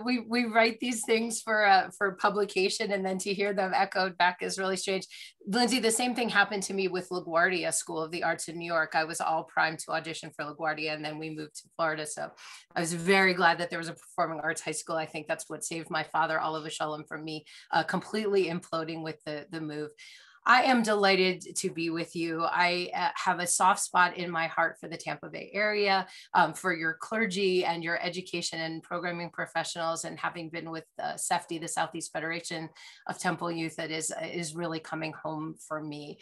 We write these things for publication, and then to hear them echoed back is really strange. Lindsay, the same thing happened to me with LaGuardia School of the Arts in New York. I was all primed to audition for LaGuardia, and then we moved to Florida. So I was very glad that there was a performing arts high school. I think that's what saved my father, Oliver Shalom, from me completely imploding with the move. I am delighted to be with you. I have a soft spot in my heart for the Tampa Bay area, for your clergy and your education and programming professionals, and having been with SEFTI, the Southeast Federation of Temple Youth, that is really coming home for me.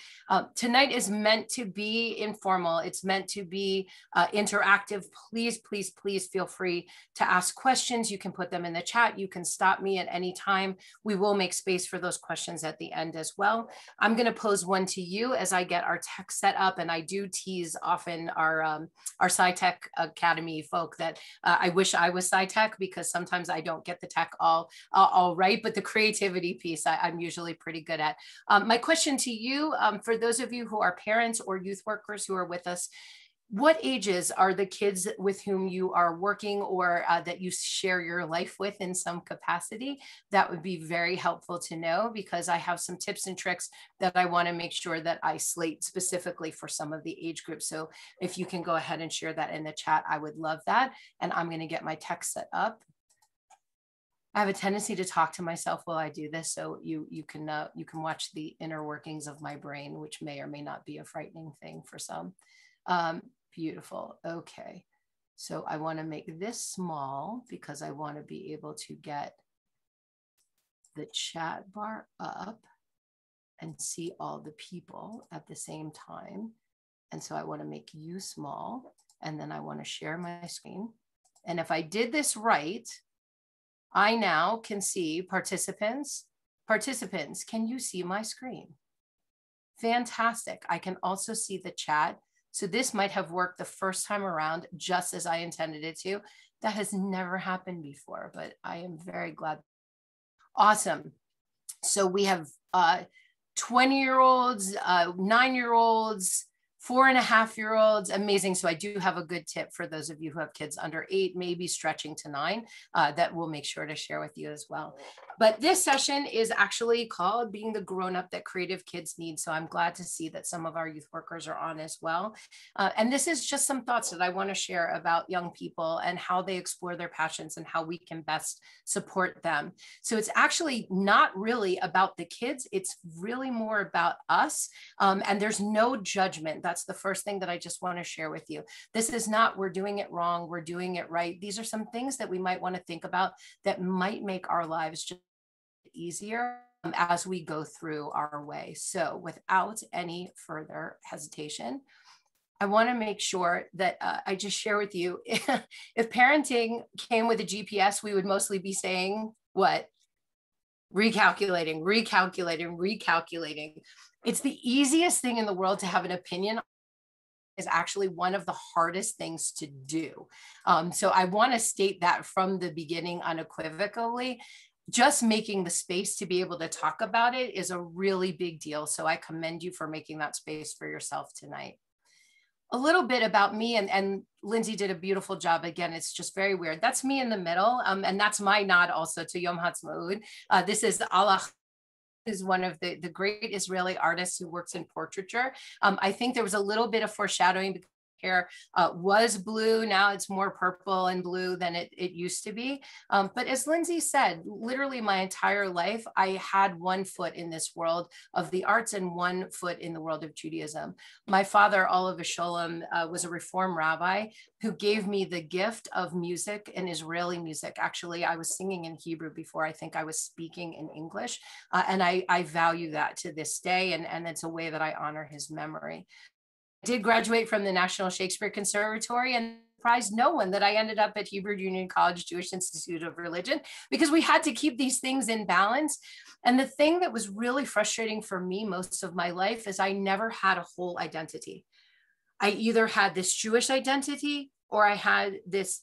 Tonight is meant to be informal. It's meant to be interactive. Please, please, please feel free to ask questions. You can put them in the chat. You can stop me at any time. We will make space for those questions at the end as well. I'm going to pose one to you as I get our tech set up, and I do tease often our SciTech Academy folk that I wish I was SciTech, because sometimes I don't get the tech all right, but the creativity piece I'm usually pretty good at. My question to you, for those of you who are parents or youth workers who are with us, what ages are the kids with whom you are working, or that you share your life with in some capacity? That would be very helpful to know, because I have some tips and tricks that I want to make sure that I slate specifically for some of the age groups. So if you can go ahead and share that in the chat, I would love that. And I'm going to get my text set up. I have a tendency to talk to myself while I do this, so you can watch the inner workings of my brain, which may or may not be a frightening thing for some. Beautiful. Okay. So I want to make this small because I want to be able to get the chat bar up and see all the people at the same time. And so I want to make you small, and then I want to share my screen. And if I did this right, I now can see participants. Participants, can you see my screen? Fantastic. I can also see the chat. So this might have worked the first time around just as I intended it to. That has never happened before, but I am very glad. Awesome. So we have 20-year-olds, 9-year-olds, 4.5-year-olds, amazing. So I do have a good tip for those of you who have kids under 8, maybe stretching to 9, that we'll make sure to share with you as well. But this session is actually called Being the Grown-Up That Creative Kids Need. So I'm glad to see that some of our youth workers are on as well. And this is just some thoughts that I want to share about young people and how they explore their passions and how we can best support them. So it's actually not really about the kids. It's really more about us. And there's no judgment. That's the first thing that I just want to share with you. This is not, we're doing it wrong, we're doing it right. These are some things that we might want to think about that might make our lives just easier as we go through our way. So without any further hesitation, I want to make sure that I just share with you, if parenting came with a GPS, we would mostly be saying what? Recalculating, recalculating, recalculating. It's the easiest thing in the world to have an opinion. Is actually one of the hardest things to do. So I want to state that from the beginning unequivocally. Just making the space to be able to talk about it is a really big deal. So I commend you for making that space for yourself tonight. A little bit about me, and Lindsay did a beautiful job. Again, it's just very weird. That's me in the middle, and that's my nod also to Yom Ha'atzmaut. This is Allah, is one of the great Israeli artists who works in portraiture. I think there was a little bit of foreshadowing because hair was blue. Now it's more purple and blue than it used to be. But as Lindsay said, literally my entire life, I had one foot in this world of the arts and one foot in the world of Judaism. My father, Oliver Shalom, was a Reform rabbi who gave me the gift of music and Israeli music. Actually, I was singing in Hebrew before I think I was speaking in English. And I value that to this day. And it's a way that I honor his memory. I did graduate from the National Shakespeare Conservatory, and surprised no one that I ended up at Hebrew Union College Jewish Institute of Religion, because we had to keep these things in balance. And the thing that was really frustrating for me most of my life is I never had a whole identity. I either had this Jewish identity or I had this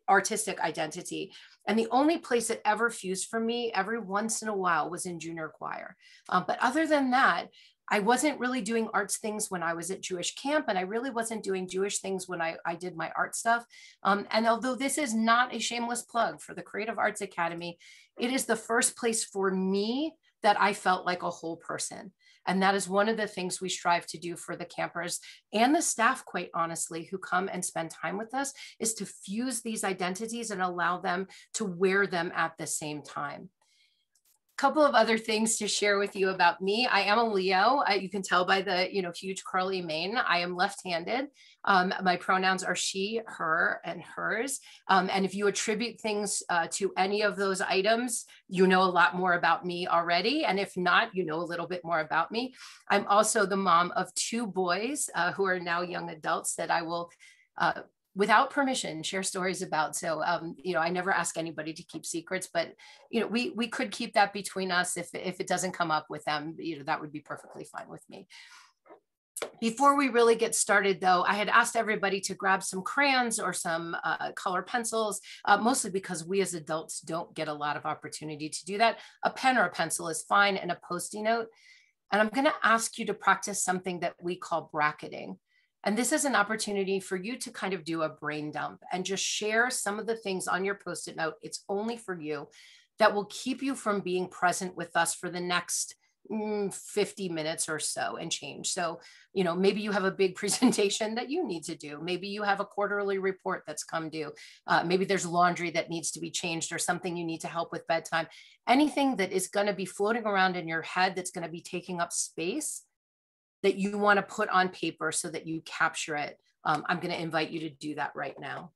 artistic identity. And the only place it ever fused for me every once in a while was in junior choir. But other than that, I wasn't really doing arts things when I was at Jewish camp, and I really wasn't doing Jewish things when I did my art stuff. And although this is not a shameless plug for the Creative Arts Academy, it is the first place for me that I felt like a whole person. And that is one of the things we strive to do for the campers and the staff, quite honestly, who come and spend time with us, is to fuse these identities and allow them to wear them at the same time. Couple of other things to share with you about me. I am a Leo. You can tell by the huge curly mane. I am left-handed. My pronouns are she, her, and hers. And if you attribute things to any of those items, you know a lot more about me already. And if not, you know a little bit more about me. I'm also the mom of 2 boys who are now young adults that I will without permission, share stories about. So, I never ask anybody to keep secrets, but, we could keep that between us. If it doesn't come up with them, that would be perfectly fine with me. Before we really get started though, I had asked everybody to grab some crayons or some color pencils, mostly because we as adults don't get a lot of opportunity to do that. A pen or a pencil is fine, and a Post-it note. And I'm gonna ask you to practice something that we call bracketing. And this is an opportunity for you to kind of do a brain dump and just share some of the things on your Post-it note. It's only for you, that will keep you from being present with us for the next 50 minutes or so and change. So, maybe you have a big presentation that you need to do. Maybe you have a quarterly report that's come due. Maybe there's laundry that needs to be changed or something you need to help with bedtime. Anything that is going to be floating around in your head that's going to be taking up space that you want to put on paper so that you capture it. I'm going to invite you to do that right now.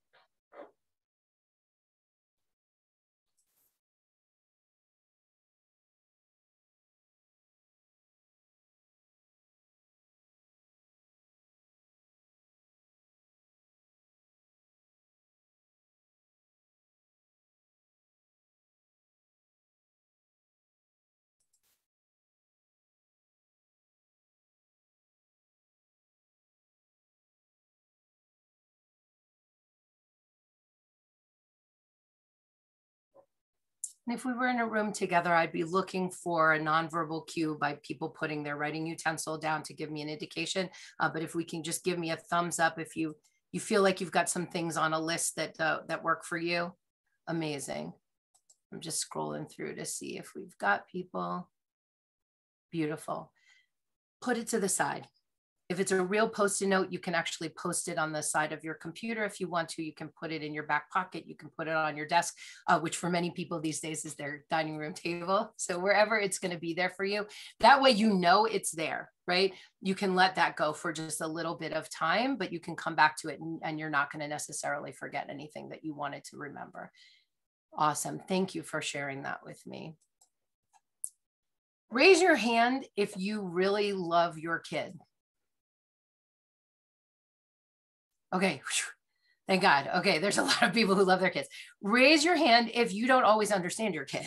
And if we were in a room together, I'd be looking for a nonverbal cue by people putting their writing utensil down to give me an indication. But if we can just give me a thumbs up if you feel like you've got some things on a list that work for you, amazing. I'm just scrolling through to see if we've got people. Beautiful. Put it to the side. If it's a real Post-it note, you can actually post it on the side of your computer if you want to. You can put it in your back pocket. You can put it on your desk, which for many people these days is their dining room table. So wherever it's going to be there for you, that way it's there, right? You can let that go for just a little bit of time, but you can come back to it and you're not going to necessarily forget anything that you wanted to remember. Awesome. Thank you for sharing that with me. Raise your hand if you really love your kid. Okay, thank God. Okay, there's a lot of people who love their kids. Raise your hand if you don't always understand your kid,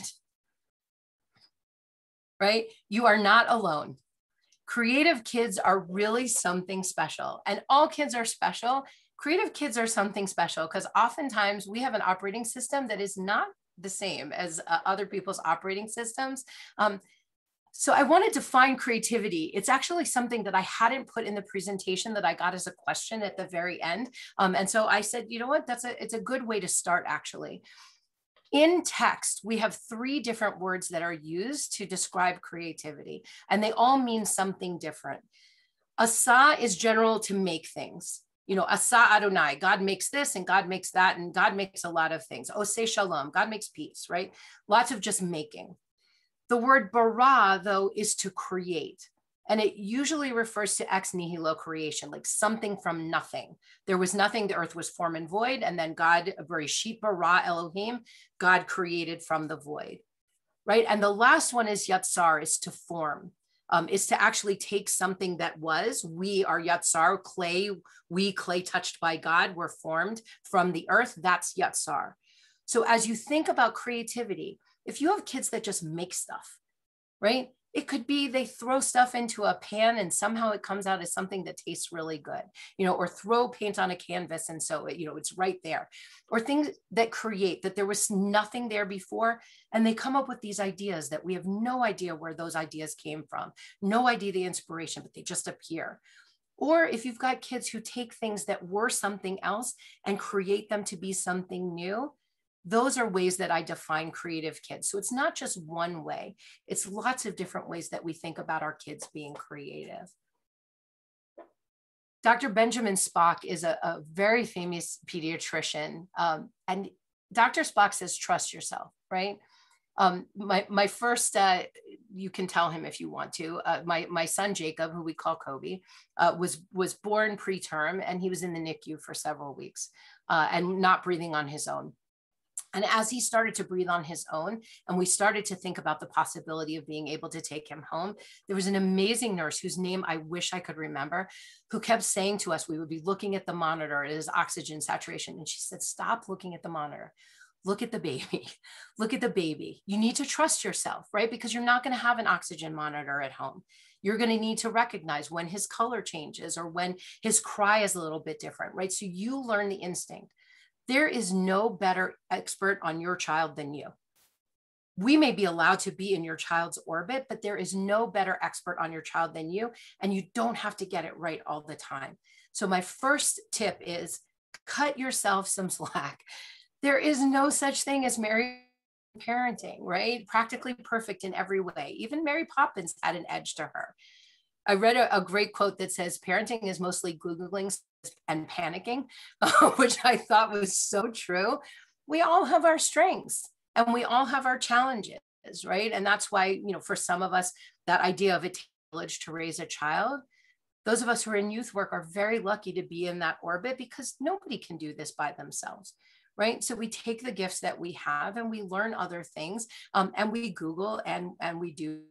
right? You are not alone. Creative kids are really something special, and all kids are special. Creative kids are something special because oftentimes we have an operating system that is not the same as other people's operating systems. So I wanted to find creativity. It's actually something that I hadn't put in the presentation that I got as a question at the very end. And so I said, you know what, it's a good way to start actually. In text, we have 3 different words that are used to describe creativity, and they all mean something different. Asa is general to make things. Asa Adonai, God makes this and God makes that, and God makes a lot of things. Oseh Shalom, God makes peace, right? Lots of just making. The word bara, though, is to create. And it usually refers to ex nihilo creation, like something from nothing. There was nothing, the earth was form and void, and then God, Bereshit bara Elohim, God created from the void, right? And the last one is yatsar, is to form, is to actually take something that was. We are yatsar, clay, clay touched by God, were formed from the earth, that's yatsar. So as you think about creativity, if you have kids that just make stuff, right? It could be they throw stuff into a pan and somehow it comes out as something that tastes really good, or throw paint on a canvas and so it's right there. Or things that create that there was nothing there before, and they come up with these ideas that we have no idea where those ideas came from, no idea the inspiration, but they just appear. Or if you've got kids who take things that were something else and create them to be something new, those are ways that I define creative kids. So it's not just one way, it's lots of different ways that we think about our kids being creative. Dr. Benjamin Spock is a very famous pediatrician. And Dr. Spock says, trust yourself, right? My first, you can tell him if you want to, my son, Jacob, who we call Kobe, was born preterm, and he was in the NICU for several weeks and not breathing on his own. And as he started to breathe on his own, and we started to think about the possibility of being able to take him home, there was an amazing nurse whose name I wish I could remember, who kept saying to us, we would be looking at the monitor, at his oxygen saturation. And she said, stop looking at the monitor. Look at the baby. Look at the baby. You need to trust yourself, right? Because you're not going to have an oxygen monitor at home. You're going to need to recognize when his color changes or when his cry is a little bit different, right? So you learn the instinct. There is no better expert on your child than you. We may be allowed to be in your child's orbit, but there is no better expert on your child than you, and you don't have to get it right all the time. So my first tip is cut yourself some slack. There is no such thing as Mary parenting, right? Practically perfect in every way. Even Mary Poppins had an edge to her. I read a great quote that says, parenting is mostly Googling and panicking, which I thought was so true. We all have our strengths and we all have our challenges, right? And that's why, for some of us, that idea of it takes a village to raise a child, those of us who are in youth work are very lucky to be in that orbit because nobody can do this by themselves, right? So we take the gifts that we have and we learn other things, and we Google and we do.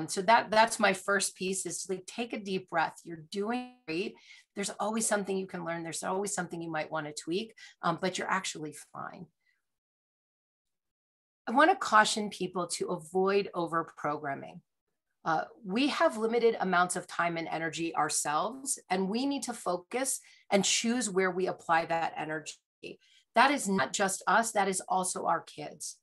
So that's my first piece, is to take a deep breath. You're doing great. There's always something you can learn. There's always something you might want to tweak, but you're actually fine. I want to caution people to avoid over-programming. We have limited amounts of time and energy ourselves, and we need to focus and choose where we apply that energy. That is not just us, that is also our kids.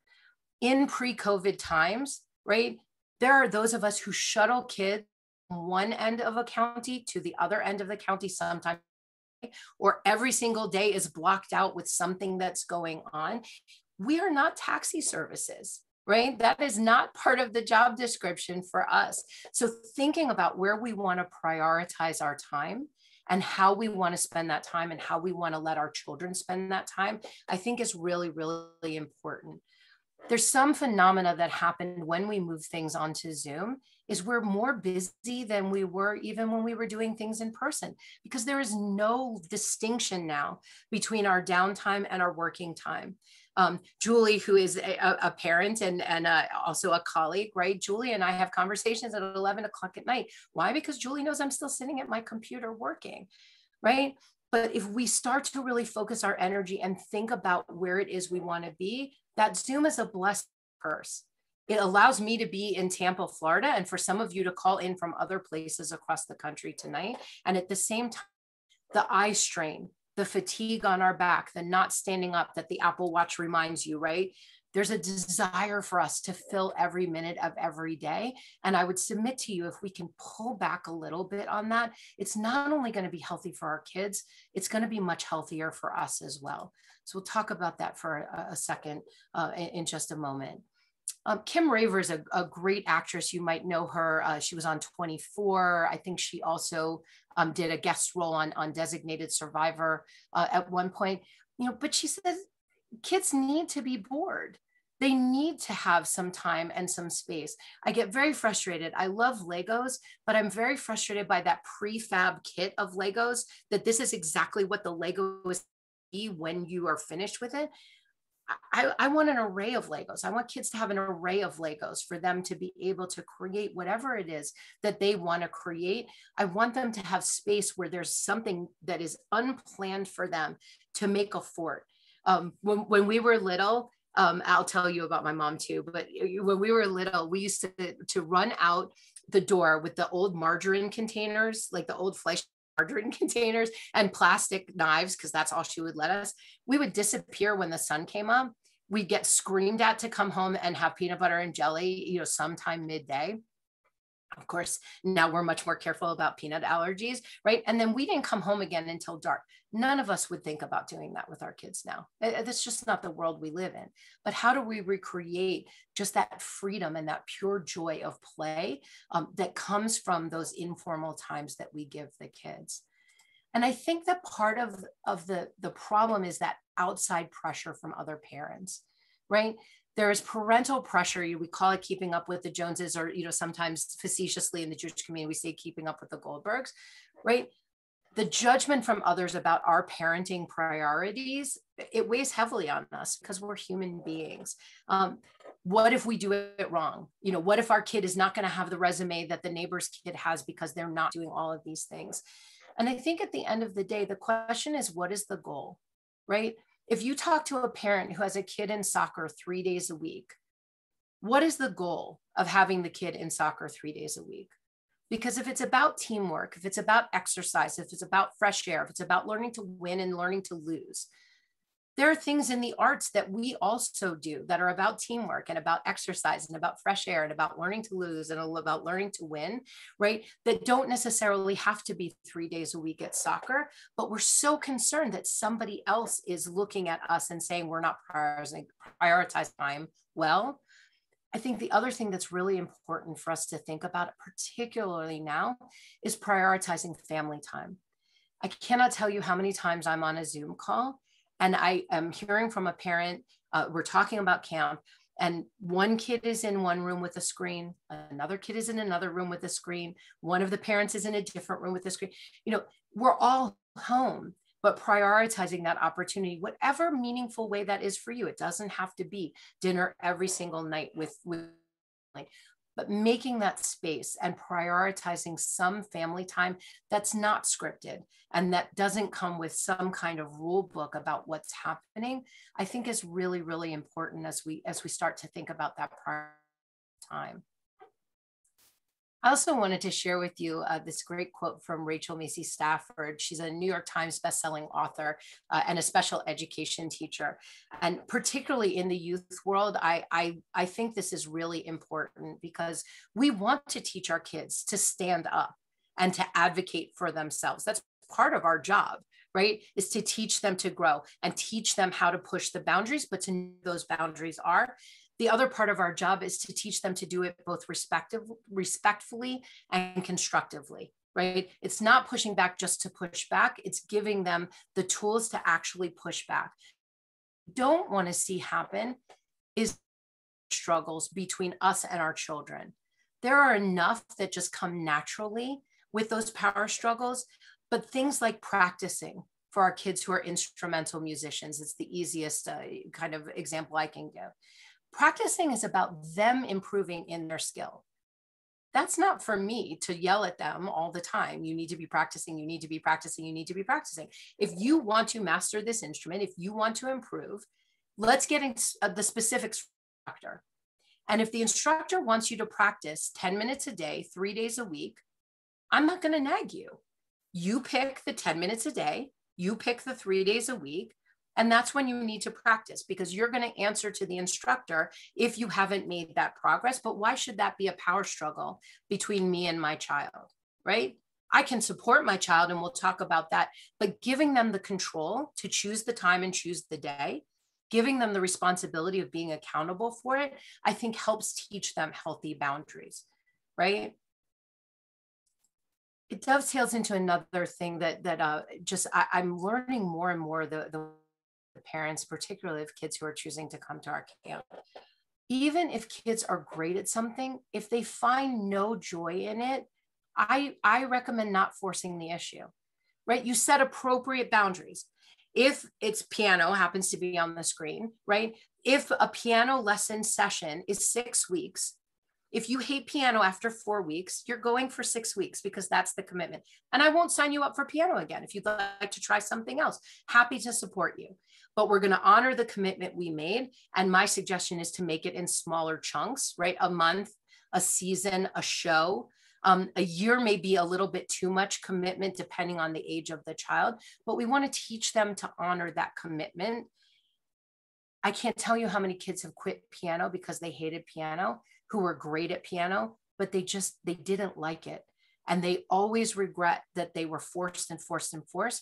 In pre-COVID times, right? There are those of us who shuttle kids from one end of a county to the other end of the county sometimes, or every single day is blocked out with something that's going on. We are not taxi services, right? That is not part of the job description for us. So thinking about where we want to prioritize our time and how we want to spend that time and how we want to let our children spend that time, I think is really, really important. There's some phenomena that happened when we moved things onto Zoom, is we're more busy than we were even when we were doing things in person, because there is no distinction now between our downtime and our working time. Julie, who is a parent and also a colleague, right? Julie and I have conversations at 11 o'clock at night. Why? Because Julie knows I'm still sitting at my computer working, right? But if we start to really focus our energy and think about where it is we want to be, that Zoom is a blessed curse. It allows me to be in Tampa, Florida, and for some of you to call in from other places across the country tonight. And at the same time, the eye strain, the fatigue on our back, the not standing up that the Apple Watch reminds you, right? There's a desire for us to fill every minute of every day. And I would submit to you, if we can pull back a little bit on that, it's not only going to be healthy for our kids, it's going to be much healthier for us as well. So we'll talk about that for a second in just a moment. Kim Raver is a great actress. You might know her. She was on 24. I think she also did a guest role on Designated Survivor at one point. But she says kids need to be bored. They need to have some time and some space. I get very frustrated. I love Legos, but I'm very frustrated by that prefab kit of Legos, that this is exactly what the Lego is when you are finished with it. I want an array of Legos. I want kids to have an array of Legos for them to be able to create whatever it is that they want to create. I want them to have space where there's something that is unplanned for them to make a fort. When we were little, I'll tell you about my mom too, but when we were little, we used to run out the door with the old margarine containers, like the old Fleisch margarine containers and plastic knives, because that's all she would let us. We would disappear when the sun came up. We'd get screamed at to come home and have peanut butter and jelly, sometime midday. Of course, now we're much more careful about peanut allergies, right? And then we didn't come home again until dark. None of us would think about doing that with our kids now. That's just not the world we live in. But how do we recreate just that freedom and that pure joy of play that comes from those informal times that we give the kids? And I think that part of the problem is that outside pressure from other parents, right? There is parental pressure. We call it keeping up with the Joneses, or, sometimes facetiously in the Jewish community, we say keeping up with the Goldbergs, right? The judgment from others about our parenting priorities, it weighs heavily on us because we're human beings. What if we do it wrong? What if our kid is not going to have the resume that the neighbor's kid has because they're not doing all of these things? And I think at the end of the day, the question is, what is the goal, right? If you talk to a parent who has a kid in soccer 3 days a week, what is the goal of having the kid in soccer 3 days a week? Because if it's about teamwork, if it's about exercise, if it's about fresh air, if it's about learning to win and learning to lose, there are things in the arts that we also do that are about teamwork and about exercise and about fresh air and about learning to lose and about learning to win, right? That don't necessarily have to be 3 days a week at soccer, but we're so concerned that somebody else is looking at us and saying we're not prioritizing time well. I think the other thing that's really important for us to think about, particularly now, is prioritizing family time. I cannot tell you how many times I'm on a Zoom call and I am hearing from a parent, we're talking about camp, and one kid is in one room with a screen, another kid is in another room with a screen, one of the parents is in a different room with a screen. We're all home, but prioritizing that opportunity, whatever meaningful way that is for you. It doesn't have to be dinner every single night with but making that space and prioritizing some family time that's not scripted and that doesn't come with some kind of rule book about what's happening, I think is really, really important as we start to think about that time. I also wanted to share with you this great quote from Rachel Macy Stafford. She's a New York Times bestselling author and a special education teacher. And particularly in the youth world, I think this is really important because we want to teach our kids to stand up and to advocate for themselves. That's part of our job, right? Is to teach them to grow and teach them how to push the boundaries, but to know those boundaries are. The other part of our job is to teach them to do it both respectfully and constructively, right? It's not pushing back just to push back. It's giving them the tools to actually push back. Don't want to see happen is struggles between us and our children. There are enough that just come naturally with those power struggles, but things like practicing for our kids who are instrumental musicians, it's the easiest kind of example I can give. Practicing is about them improving in their skill. That's not for me to yell at them all the time. You need to be practicing, you need to be practicing, you need to be practicing. If you want to master this instrument, if you want to improve, let's get into the specifics for the instructor. And if the instructor wants you to practice 10 minutes a day, 3 days a week, I'm not going to nag you. You pick the 10 minutes a day, you pick the 3 days a week, and that's when you need to practice because you're going to answer to the instructor if you haven't made that progress. But why should that be a power struggle between me and my child, right? I can support my child and we'll talk about that, but giving them the control to choose the time and choose the day, giving them the responsibility of being accountable for it, I think helps teach them healthy boundaries, right? It dovetails into another thing that I'm learning more and more the parents, particularly of kids who are choosing to come to our camp. Even if kids are great at something, if they find no joy in it, I recommend not forcing the issue, right? You set appropriate boundaries. If it's piano happens to be on the screen, right? If a piano lesson session is 6 weeks, If you hate piano after 4 weeks, you're going for 6 weeks because that's the commitment. And I won't sign you up for piano again. If you'd like to try something else, happy to support you. But we're going to honor the commitment we made. And my suggestion is to make it in smaller chunks, right? A month, a season, a show. A year may be a little bit too much commitment depending on the age of the child, but we want to teach them to honor that commitment. I can't tell you how many kids have quit piano because they hated piano, who were great at piano, but they didn't like it. And they always regret that they were forced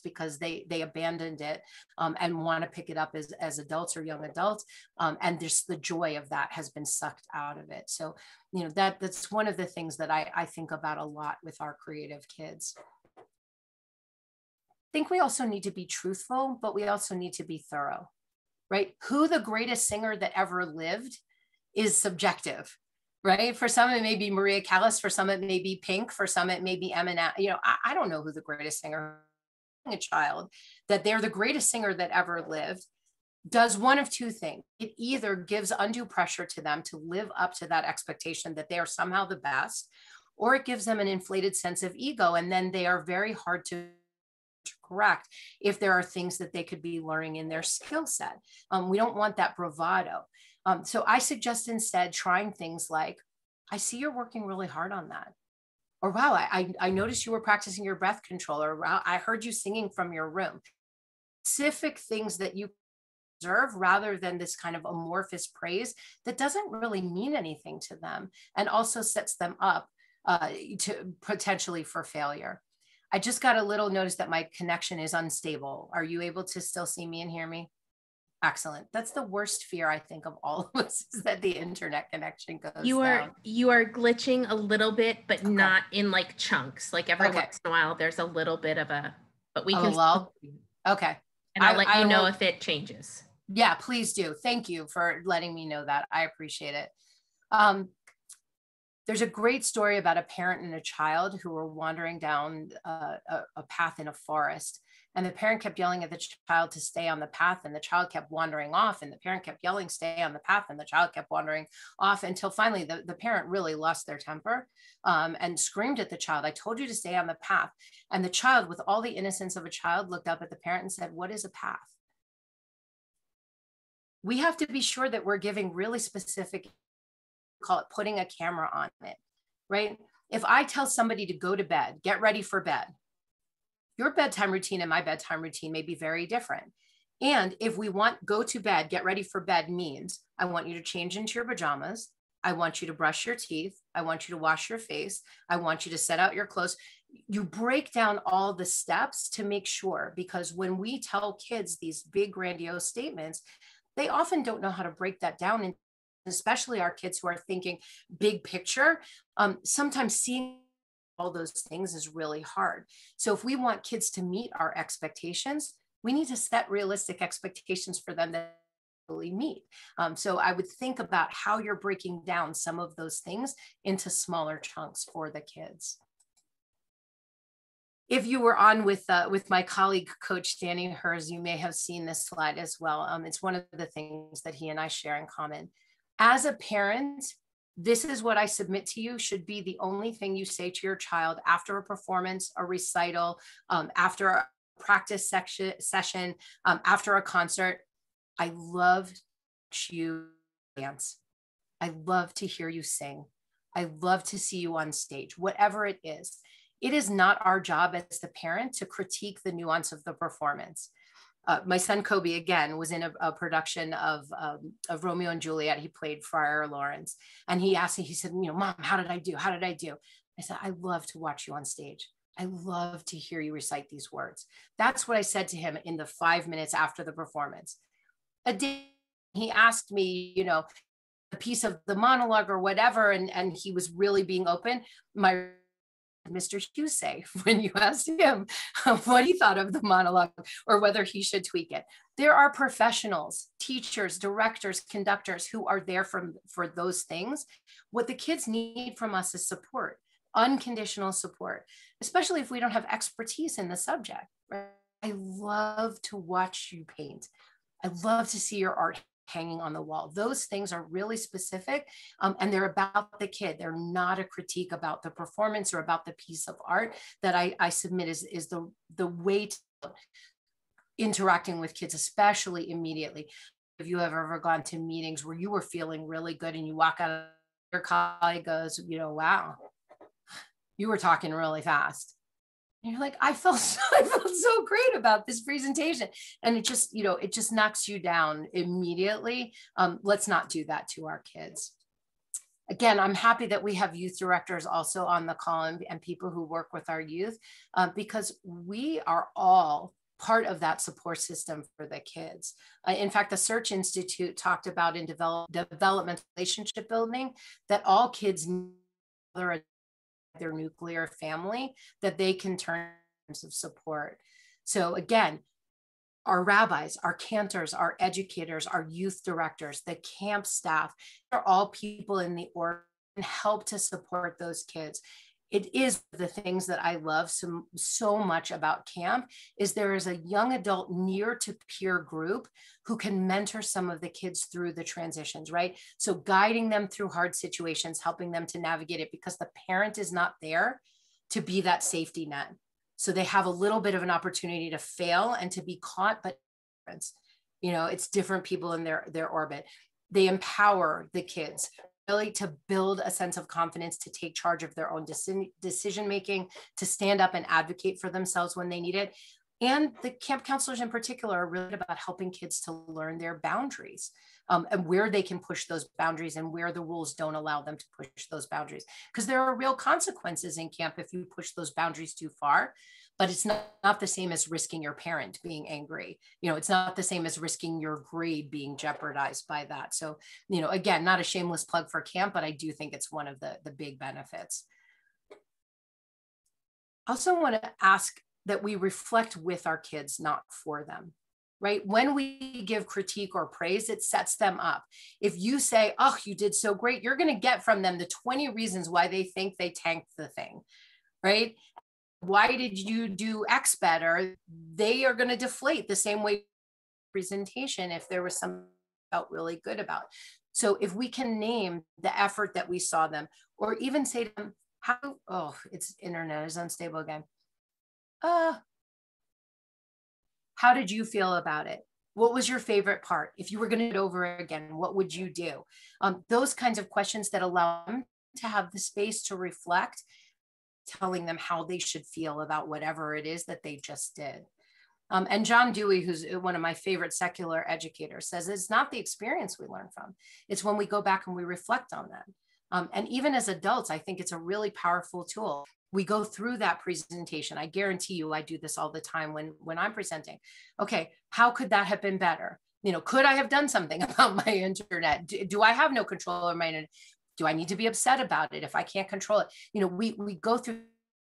because they abandoned it and want to pick it up as adults or young adults. And just the joy of that has been sucked out of it. So, you know, that's one of the things that I think about a lot with our creative kids. I think we also need to be truthful, but we also need to be thorough, right? Who the greatest singer that ever lived is subjective. Right? For some, it may be Maria Callas. For some, it may be Pink. For some, it may be Eminem. You know, I don't know who the greatest singer, a child, that they're the greatest singer that ever lived, does one of two things. It either gives undue pressure to them to live up to that expectation that they are somehow the best, or it gives them an inflated sense of ego. And then they are very hard to correct if there are things that they could be learning in their skill set. We don't want that bravado. So I suggest instead trying things like, I see you're working really hard on that. Or, wow, I noticed you were practicing your breath control. Or, wow, I heard you singing from your room. Specific things that you observe rather than this kind of amorphous praise that doesn't really mean anything to them and also sets them up to potentially for failure. I just got a little notice that my connection is unstable. Are you able to still see me and hear me? Excellent. That's the worst fear, I think, of all of us, is that the internet connection goes down. You are glitching a little bit, but okay. Not in like chunks. Like every once in a while, there's a little bit of a, but we can. Lull? Okay. And I'll let you know if it changes. Yeah, please do. Thank you for letting me know that. I appreciate it. There's a great story about a parent and a child who were wandering down a path in a forest. And the parent kept yelling at the child to stay on the path, and the child kept wandering off, and the parent kept yelling, stay on the path, and the child kept wandering off until finally the parent really lost their temper and screamed at the child, I told you to stay on the path. And the child, with all the innocence of a child, looked up at the parent and said, what is a path? We have to be sure that we're giving really specific, call it putting a camera on it, right? If I tell somebody to go to bed, get ready for bed, your bedtime routine and my bedtime routine may be very different. And if we want go to bed, get ready for bed means I want you to change into your pajamas. I want you to brush your teeth. I want you to wash your face. I want you to set out your clothes. You break down all the steps to make sure, because when we tell kids these big grandiose statements, they often don't know how to break that down. And especially our kids who are thinking big picture, sometimes seeing all those things is really hard. So if we want kids to meet our expectations, we need to set realistic expectations for them that really meet. So I would think about how you're breaking down some of those things into smaller chunks for the kids. If you were on with my colleague, Coach Danny Hers, you may have seen this slide as well. It's one of the things that he and I share in common. As a parent, this is what I submit to you should be the only thing you say to your child after a performance, a recital, after a practice session, after a concert. I love you dance. I love to hear you sing. I love to see you on stage, whatever it is. It is not our job as the parent to critique the nuance of the performance. My son Kobe, again, was in a production of Romeo and Juliet. He played Friar Lawrence. And he asked me, he said, you know, Mom, how did I do? How did I do? I said, I love to watch you on stage. I love to hear you recite these words. That's what I said to him in the 5 minutes after the performance. A day, he asked me, you know, a piece of the monologue or whatever, and he was really being open. My Mr. Hughes say when you asked him what he thought of the monologue or whether he should tweak it. There are professionals, teachers, directors, conductors who are there for those things. What the kids need from us is support, unconditional support, especially if we don't have expertise in the subject. Right? I love to watch you paint. I love to see your art hanging on the wall. Those things are really specific, and they're about the kid. They're not a critique about the performance or about the piece of art that I submit is the way to interacting with kids, especially immediately. If you have ever gone to meetings where you were feeling really good and you walk out, your colleague goes, you know, wow, you were talking really fast. And you're like, I felt so great about this presentation. And it just, you know, it just knocks you down immediately. Let's not do that to our kids. Again, I'm happy that we have youth directors also on the call and people who work with our youth, because we are all part of that support system for the kids. In fact, the Search Institute talked about in developmental relationship building that all kids need their nuclear family that they can turn in terms of support. So again, our rabbis, our cantors, our educators, our youth directors, the camp staff, are all people in the org and help to support those kids. It is the things that I love so much about camp is there is a young adult near to peer group who can mentor some of the kids through the transitions, right? So guiding them through hard situations, helping them to navigate it because the parent is not there to be that safety net. So they have a little bit of an opportunity to fail and to be caught, but you know, it's different people in their orbit. They empower the kids really to build a sense of confidence, to take charge of their own decision making, to stand up and advocate for themselves when they need it. And the camp counselors in particular are really about helping kids to learn their boundaries, and where they can push those boundaries and where the rules don't allow them to push those boundaries. Because there are real consequences in camp if you push those boundaries too far. But it's not the same as risking your parent being angry. You know, it's not the same as risking your grade being jeopardized by that. So, you know, again, not a shameless plug for camp, but I do think it's one of the big benefits. I also want to ask that we reflect with our kids, not for them, right? When we give critique or praise, it sets them up. If you say, oh, you did so great, you're going to get from them the 20 reasons why they think they tanked the thing, right? Why did you do X better? They are going to deflate the same way presentation if there was something felt really good about. So if we can name the effort that we saw them, or even say to them, how, oh, it's internet is unstable again. How did you feel about it? What was your favorite part? If you were going to do it over again, what would you do? Those kinds of questions that allow them to have the space to reflect, telling them how they should feel about whatever it is that they just did. And John Dewey, who's one of my favorite secular educators, says it's not the experience we learn from. It's when we go back and we reflect on that. And even as adults, I think it's a really powerful tool. We go through that presentation. I guarantee you, I do this all the time when I'm presenting. Okay, how could that have been better? You know, could I have done something about my internet? Do I have no control over my internet? Do I need to be upset about it if I can't control it? You know, we go through the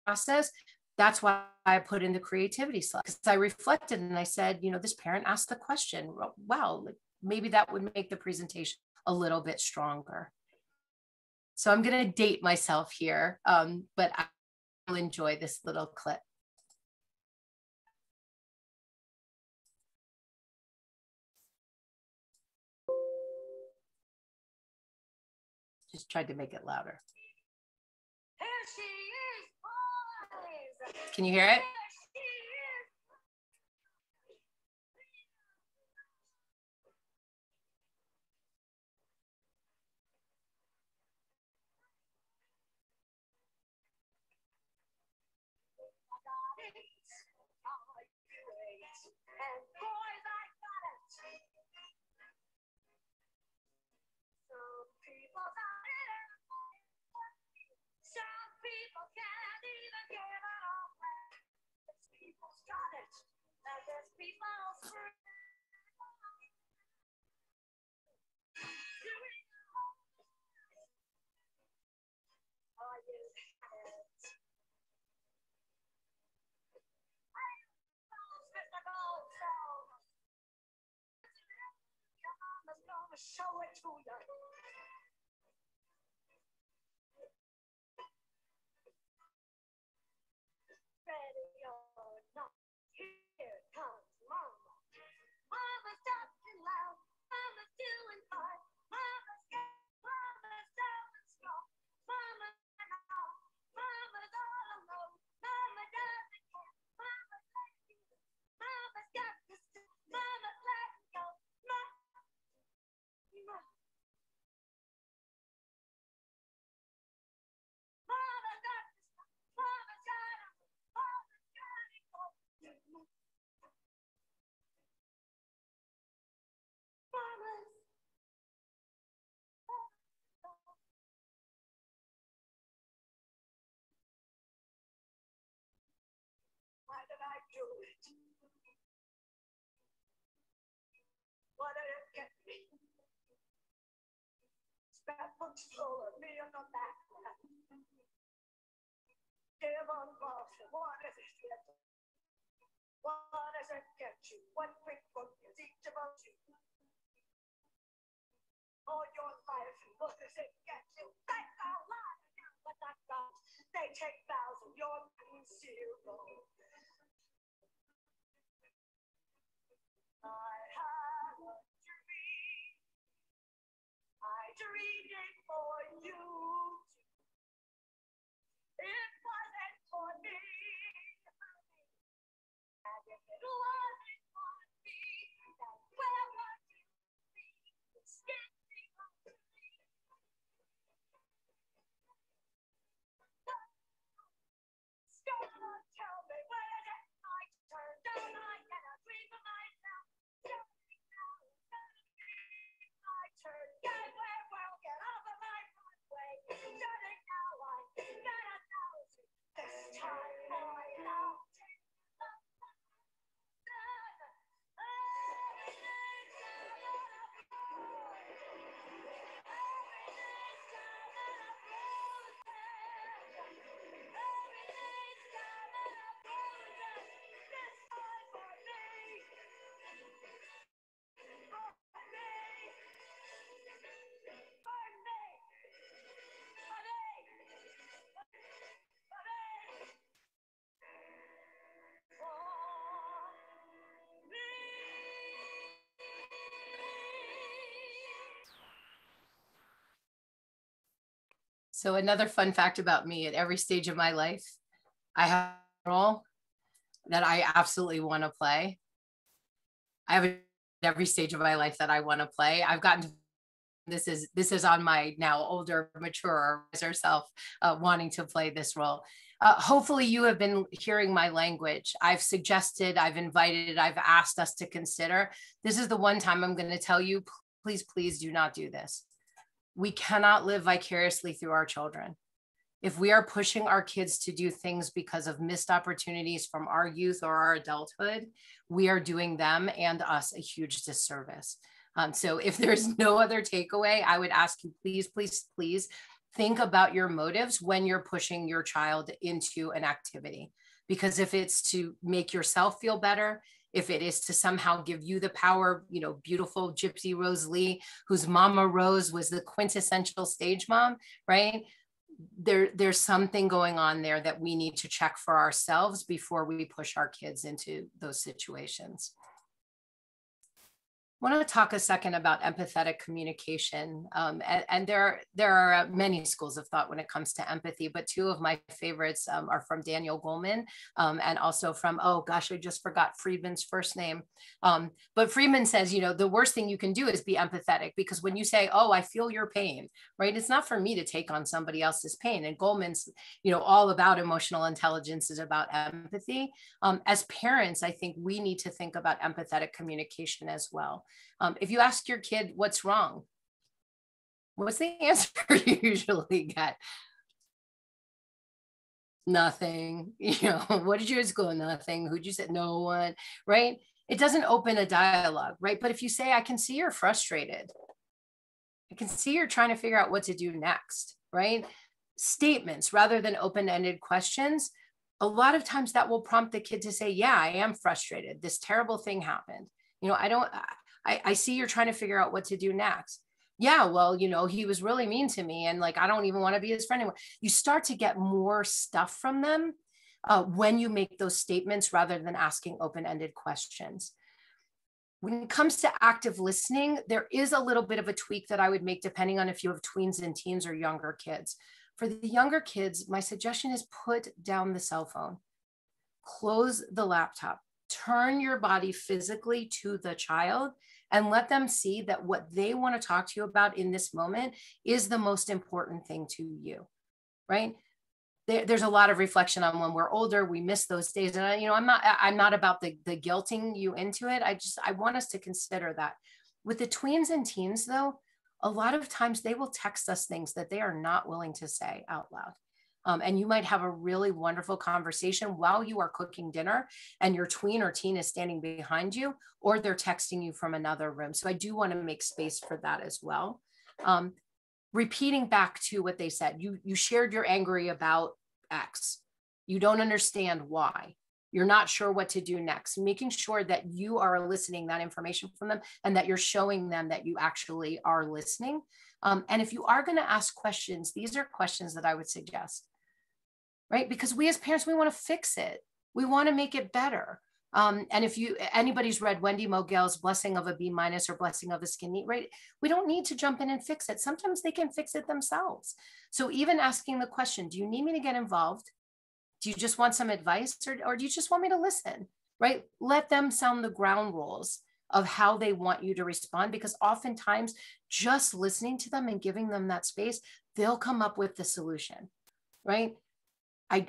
process. That's why I put in the creativity slide, because I reflected and I said, you know, this parent asked the question, wow, maybe that would make the presentation a little bit stronger. So I'm going to date myself here, but I'll enjoy this little clip. Just tried to make it louder. Here she is, boys. Can you hear it? Show it to you. Ready or not, here comes Mama. Mama's talking loud. Mama's it. What did it get me? Scrapbooks full of me on the back. Give on Boston, what does it get? What does it get you? What quick book is each about you? All your life, what does it get you? Thank God, but that God, they take vows and you're zero. I had a dream. I dreamed it for you. It wasn't for me. And if it wasn't for me, then where would you be? Standing on the street. Don't tell me when is it my turn? Don't I get a dream for myself? Starting now is gonna be my turn. Get where we'll get off of my runway. Starting now, I'm gonna know this time, boy. I'll take the sun. Everything's gonna So another fun fact about me, at every stage of my life, I have a role that I absolutely want to play. I have every stage of my life that I want to play. I've gotten to, this is on my now older, mature self wanting to play this role. Hopefully you have been hearing my language. I've suggested, I've invited, I've asked us to consider. This is the one time I'm going to tell you, please, please do not do this. We cannot live vicariously through our children. If we are pushing our kids to do things because of missed opportunities from our youth or our adulthood, we are doing them and us a huge disservice. So if there's no other takeaway, I would ask you, please, please, please think about your motives when you're pushing your child into an activity. Because if it's to make yourself feel better, if it is to somehow give you the power, you know, beautiful Gypsy Rose Lee, whose Mama Rose was the quintessential stage mom, right? There's something going on there that we need to check for ourselves before we push our kids into those situations. I want to talk a second about empathetic communication. And there are many schools of thought when it comes to empathy, but two of my favorites are from Daniel Goleman and also from, oh gosh, I just forgot Friedman's first name. But Friedman says, you know, the worst thing you can do is be empathetic, because when you say, oh, I feel your pain, right? It's not for me to take on somebody else's pain. And Goleman's, you know, all about emotional intelligence, is about empathy. As parents, I think we need to think about empathetic communication as well. If you ask your kid what's wrong, what's the answer you usually get? Nothing. You know, what did you at school? Nothing. Who'd you say? No one, right? It doesn't open a dialogue, right? But if you say, I can see you're frustrated. I can see you're trying to figure out what to do next, right? Statements rather than open-ended questions. A lot of times that will prompt the kid to say, yeah, I am frustrated. This terrible thing happened. You know, I see you're trying to figure out what to do next. Yeah, well, you know, he was really mean to me and like, I don't even want to be his friend anymore. You start to get more stuff from them when you make those statements rather than asking open-ended questions. When it comes to active listening, there is a little bit of a tweak that I would make depending on if you have tweens and teens or younger kids. For the younger kids, my suggestion is put down the cell phone, close the laptop, turn your body physically to the child and let them see that what they want to talk to you about in this moment is the most important thing to you, right? There's a lot of reflection on when we're older, we miss those days. And, you know, I'm not about the guilting you into it. I want us to consider that. With the tweens and teens though, a lot of times they will text us things that they are not willing to say out loud. And you might have a really wonderful conversation while you are cooking dinner and your tween or teen is standing behind you, or they're texting you from another room. So I do want to make space for that as well. Repeating back to what they said, you shared you're angry about X. You don't understand why. You're not sure what to do next. Making sure that you are eliciting that information from them and that you're showing them that you actually are listening. And if you are going to ask questions, these are questions that I would suggest, right? Because we as parents, we want to fix it. We want to make it better. And if anybody's read Wendy Mogel's Blessing of a B- or Blessing of a Skin Neat, right? We don't need to jump in and fix it. Sometimes they can fix it themselves. So even asking the question, do you need me to get involved? Do you just want some advice, or do you just want me to listen, right? Let them sound the ground rules of how they want you to respond, because oftentimes just listening to them and giving them that space, they'll come up with the solution, right?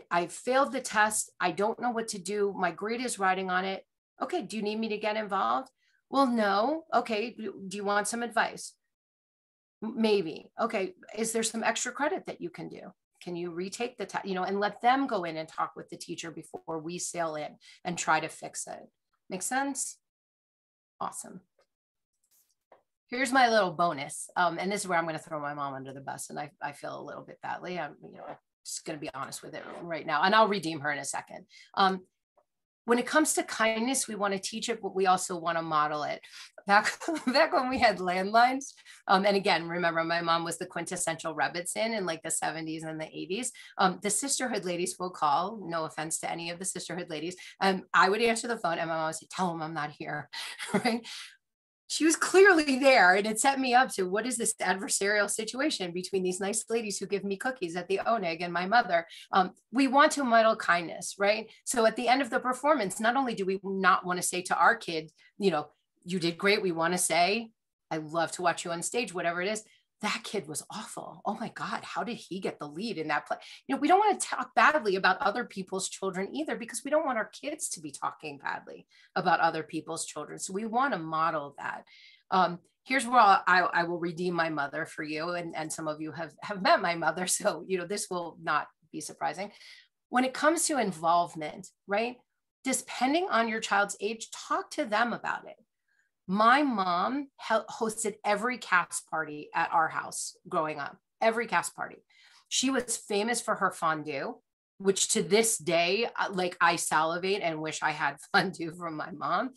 I failed the test. I don't know what to do. My grade is riding on it. Okay, do you need me to get involved? Well, no. Okay, do you want some advice? Maybe. Okay, is there some extra credit that you can do? Can you retake the test, and let them go in and talk with the teacher before we sail in and try to fix it. Make sense? Awesome. Here's my little bonus. And this is where I'm going to throw my mom under the bus. And I feel a little bit badly. I'm just going to be honest with it right now. And I'll redeem her in a second. When it comes to kindness, we want to teach it, but we also want to model it. Back when we had landlines, and again, remember, my mom was the quintessential Rebbitzin in like the 70s and the 80s. The sisterhood ladies will call, no offense to any of the sisterhood ladies, and I would answer the phone and my mom would say, tell them I'm not here, right? She was clearly there, and it set me up to, what is this adversarial situation between these nice ladies who give me cookies at the Oneg and my mother? We want to model kindness, right? So at the end of the performance, not only do we not want to say to our kid, you did great. We want to say, I love to watch you on stage, whatever it is. That kid was awful. Oh my God, how did he get the lead in that play? We don't want to talk badly about other people's children either, because we don't want our kids to be talking badly about other people's children. So we want to model that. Here's where I will redeem my mother for you. And some of you have met my mother. So, this will not be surprising. When it comes to involvement, right? Depending on your child's age, talk to them about it. My mom hosted every cast party at our house growing up, every cast party. She was famous for her fondue, which to this day, I salivate and wish I had fondue from my mom.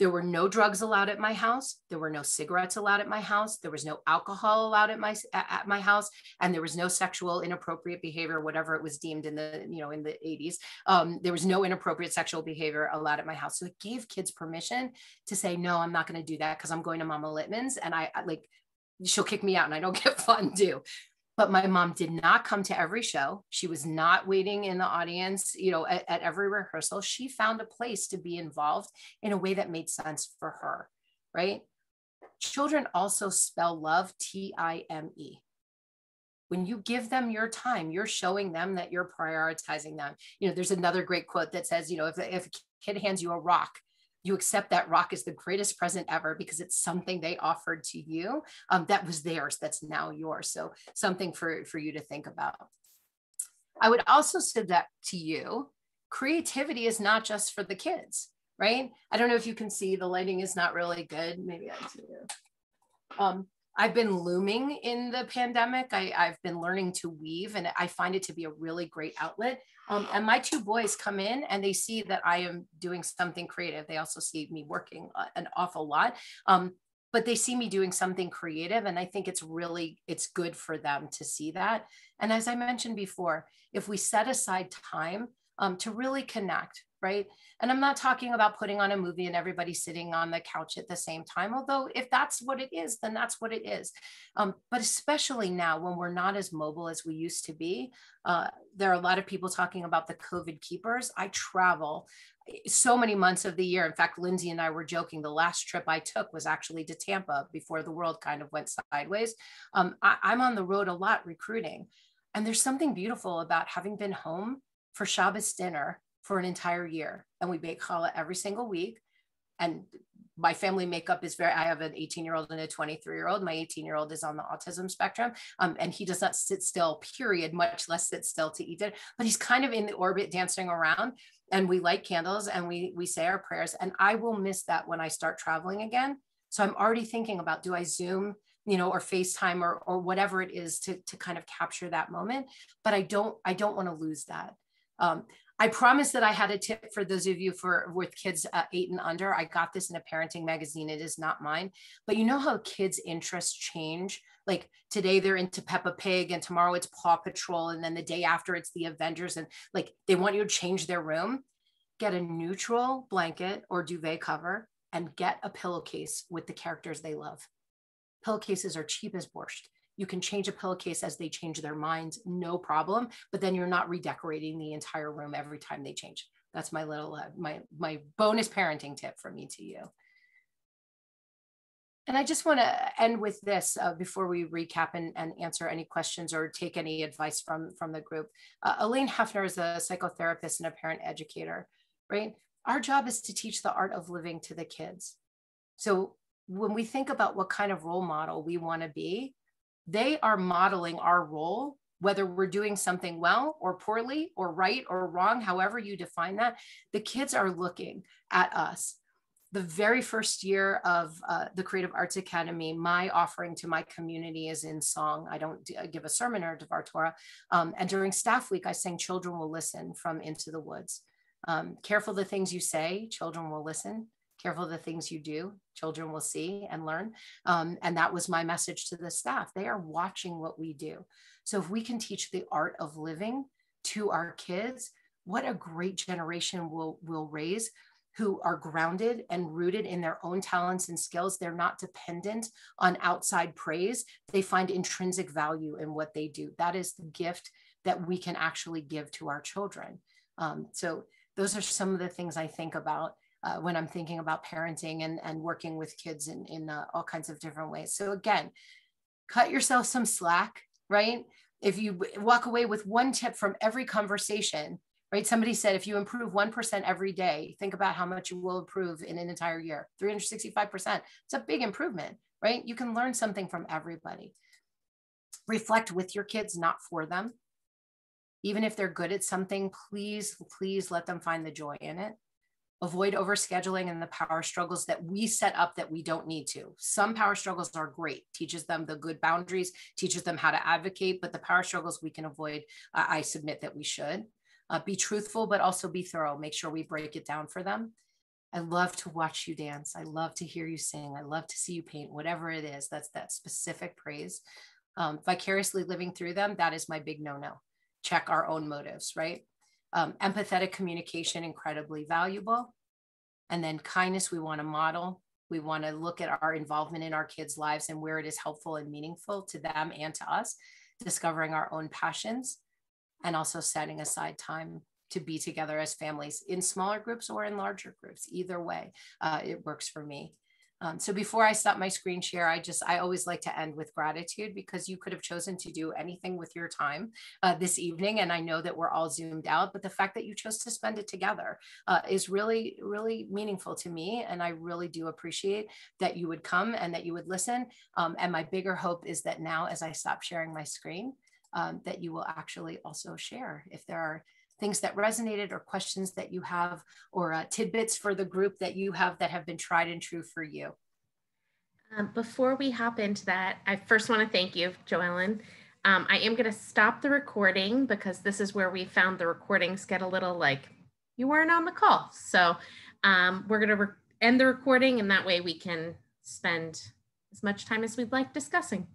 There were no drugs allowed at my house. There were no cigarettes allowed at my house. There was no alcohol allowed at my house. And there was no sexual inappropriate behavior, whatever it was deemed in the, in the 80s. There was no inappropriate sexual behavior allowed at my house. So it gave kids permission to say, no, I'm not going to do that because I'm going to Mama Littman's and she'll kick me out and I don't get fondue. But my mom did not come to every show. She was not waiting in the audience, at every rehearsal. She found a place to be involved in a way that made sense for her, right? Children also spell love T-I-M-E. When you give them your time, you're showing them that you're prioritizing them. There's another great quote that says, if a kid hands you a rock, you accept that rock as the greatest present ever because it's something they offered to you that was theirs, that's now yours. So something for you to think about. I would also say that to you, creativity is not just for the kids, right? I don't know if you can see, the lighting is not really good. Maybe I do. I've been looming in the pandemic. I've been learning to weave, and I find it to be a really great outlet. And my two boys come in and they see that I am doing something creative. They also see me working an awful lot, but they see me doing something creative. And I think it's good for them to see that. And as I mentioned before, if we set aside time to really connect, right? And I'm not talking about putting on a movie and everybody sitting on the couch at the same time, although if that's what it is, then that's what it is. But especially now when we're not as mobile as we used to be, there are a lot of people talking about the COVID keepers. I travel so many months of the year. In fact, Lindsay and I were joking, the last trip I took was actually to Tampa before the world kind of went sideways. I'm on the road a lot recruiting. And there's something beautiful about having been home for Shabbos dinner for an entire year. And we bake challah every single week. And my family makeup is I have an 18-year-old and a 23-year-old. My 18-year-old is on the autism spectrum, and he does not sit still, period, much less sit still to eat it, but he's kind of in the orbit dancing around, and we light candles and we say our prayers, and I will miss that when I start traveling again. So I'm already thinking about, do I Zoom, or FaceTime or whatever it is to kind of capture that moment, but I don't want to lose that. I promised that I had a tip for those of you with kids 8 and under. I got this in a parenting magazine. It is not mine, but you know how kids' interests change? Like today they're into Peppa Pig and tomorrow it's Paw Patrol. And then the day after it's the Avengers, and like they want you to change their room. Get a neutral blanket or duvet cover and get a pillowcase with the characters they love. Pillowcases are cheap as borscht. You can change a pillowcase as they change their minds, no problem, but then you're not redecorating the entire room every time they change. That's my little, my bonus parenting tip from me to you. And I just want to end with this before we recap and answer any questions or take any advice from the group. Elaine Heffner is a psychotherapist and a parent educator, right? Our job is to teach the art of living to the kids. So when we think about what kind of role model we want to be, they are modeling our role, whether we're doing something well or poorly or right or wrong, however you define that. The kids are looking at us. The very first year of the Creative Arts Academy, my offering to my community is in song. I don't give a sermon or Devar Torah. And during staff week, I sang Children Will Listen from Into the Woods. Careful the things you say, children will listen. Careful the things you do, children will see and learn. And that was my message to the staff. They are watching what we do. So if we can teach the art of living to our kids, what a great generation we'll raise who are grounded and rooted in their own talents and skills. They're not dependent on outside praise. They find intrinsic value in what they do. That is the gift that we can actually give to our children. So those are some of the things I think about when I'm thinking about parenting and working with kids in all kinds of different ways. So again, cut yourself some slack, right? If you walk away with one tip from every conversation, right? Somebody said, if you improve 1% every day, think about how much you will improve in an entire year, 365%. It's a big improvement, right? You can learn something from everybody. Reflect with your kids, not for them. Even if they're good at something, please, please let them find the joy in it. Avoid overscheduling and the power struggles that we set up that we don't need to. Some power struggles are great, teaches them the good boundaries, teaches them how to advocate, but the power struggles we can avoid, I submit that we should. Be truthful, but also be thorough. Make sure we break it down for them. I love to watch you dance. I love to hear you sing. I love to see you paint, whatever it is, that's that specific praise. Vicariously living through them, that is my big no-no. Check our own motives, right? Empathetic communication, incredibly valuable. And then kindness, we want to model. We want to look at our involvement in our kids' lives and where it is helpful and meaningful to them and to us, discovering our own passions, and also setting aside time to be together as families in smaller groups or in larger groups. Either way, it works for me. So before I stop my screen share, I always like to end with gratitude, because you could have chosen to do anything with your time this evening. And I know that we're all zoomed out, but the fact that you chose to spend it together is really, really meaningful to me. And I really do appreciate that you would come and that you would listen. And my bigger hope is that now, as I stop sharing my screen, that you will actually also share if there are things that resonated or questions that you have, or tidbits for the group that you have that have been tried and true for you. Before we hop into that, I first want to thank you, Jo-Ellen. I am going to stop the recording, because this is where we found the recordings get a little like, you weren't on the call. So we're going to end the recording, and that way we can spend as much time as we'd like discussing.